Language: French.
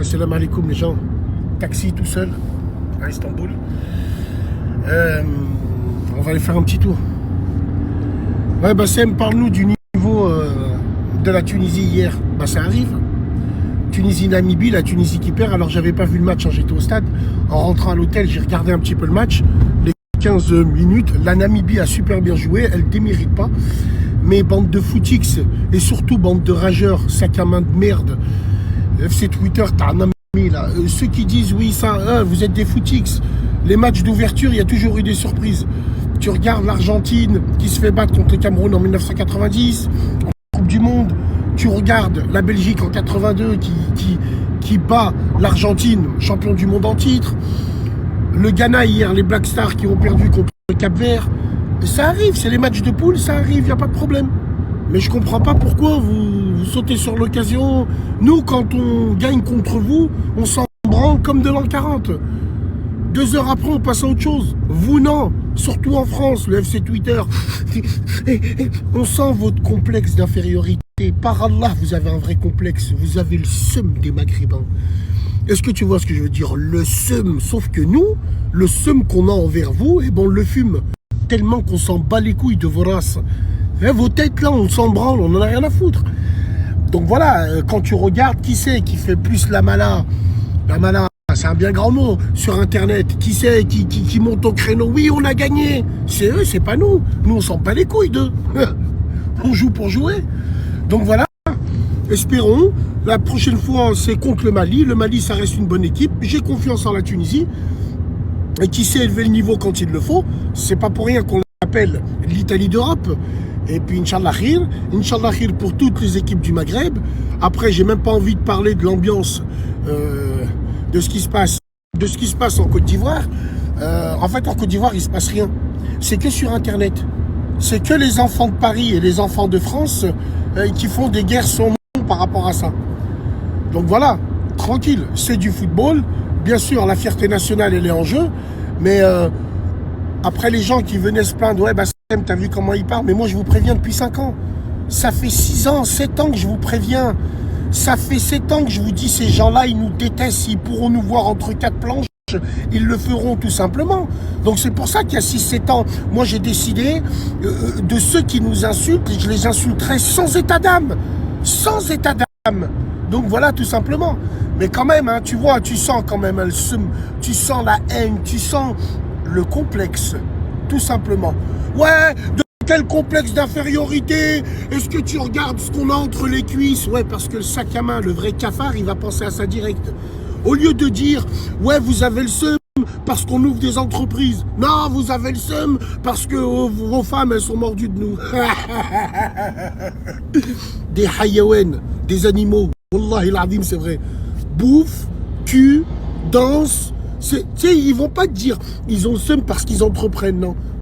Assalamu alaikum les gens. Taxi tout seul à Istanbul. On va aller faire un petit tour. Ouais, Bassem, parle-nous du niveau de la Tunisie hier. Bah, ça arrive. Tunisie-Namibie, la Tunisie qui perd. Alors, j'avais pas vu le match, hein, j'étais au stade. En rentrant à l'hôtel, j'ai regardé un petit peu le match. Les 15 minutes, la Namibie a super bien joué. Elle démérite pas. Mais bande de footix et surtout bande de rageurs, sac à main de merde. FC Twitter, t'as un ami là. Ceux qui disent oui, ça, vous êtes des footix. Les matchs d'ouverture, il y a toujours eu des surprises. Tu regardes l'Argentine qui se fait battre contre le Cameroun en 1990, en Coupe du Monde. Tu regardes la Belgique en 82 qui bat l'Argentine, champion du monde en titre. Le Ghana hier, les Black Stars qui ont perdu contre le Cap-Vert. Ça arrive, c'est les matchs de poule, ça arrive, il n'y a pas de problème. Mais je comprends pas pourquoi vous sautez sur l'occasion. Nous, quand on gagne contre vous, on s'en branle comme de l'an 40. 2 heures après, on passe à autre chose. Vous, non. Surtout en France, le FC Twitter. On sent votre complexe d'infériorité. Par Allah, vous avez un vrai complexe. Vous avez le seum des Maghrébins. Est-ce que tu vois ce que je veux dire? Le seum. Sauf que nous, le seum qu'on a envers vous, eh ben, on le fume. Tellement qu'on s'en bat les couilles de vos races. Vos têtes là, on s'en branle, on n'en a rien à foutre. Donc voilà, quand tu regardes, qui c'est qui fait plus la mala, c'est un bien grand mot, sur Internet, qui c'est qui monte au créneau, oui, on a gagné. C'est eux, c'est pas nous. Nous, on s'en bat les couilles d'eux. On joue pour jouer. Donc voilà, espérons. La prochaine fois, c'est contre le Mali. Le Mali, ça reste une bonne équipe. J'ai confiance en la Tunisie. Et qui sait élever le niveau quand il le faut. C'est pas pour rien qu'on l'appelle l'Italie d'Europe. Et puis Inch'Allah khir pour toutes les équipes du Maghreb. Après, j'ai même pas envie de parler de l'ambiance de ce qui se passe en Côte d'Ivoire. En fait, en Côte d'Ivoire, il se passe rien. C'est que sur Internet. C'est que les enfants de Paris et les enfants de France qui font des guerres sans nom par rapport à ça. Donc voilà, tranquille, c'est du football. Bien sûr, la fierté nationale, elle est en jeu, mais après les gens qui venaient se plaindre, ouais, Bassem, t'as vu comment il parle, mais moi je vous préviens depuis 5 ans. Ça fait 6 ans, 7 ans que je vous préviens. Ça fait 7 ans que je vous dis, ces gens-là, ils nous détestent, ils pourront nous voir entre 4 planches, ils le feront tout simplement. Donc c'est pour ça qu'il y a 6-7 ans, moi j'ai décidé de ceux qui nous insultent, je les insulterai sans état d'âme. Sans état d'âme. Donc voilà, tout simplement. Mais quand même, hein, tu vois, tu sens quand même le seum, tu sens la haine, tu sens le complexe, tout simplement. Ouais, de quel complexe d'infériorité? Est-ce que tu regardes ce qu'on a entre les cuisses? Ouais, parce que le sac à main, le vrai cafard, il va penser à ça direct. Au lieu de dire, ouais, vous avez le seum parce qu'on ouvre des entreprises. Non, vous avez le seum parce que vos femmes, elles sont mordues de nous. Des hayawen, des animaux. Wallahi l'azim, c'est vrai. Bouffe, tue, danse. Tu sais, ils vont pas te dire, ils ont le seum parce qu'ils entreprennent, non.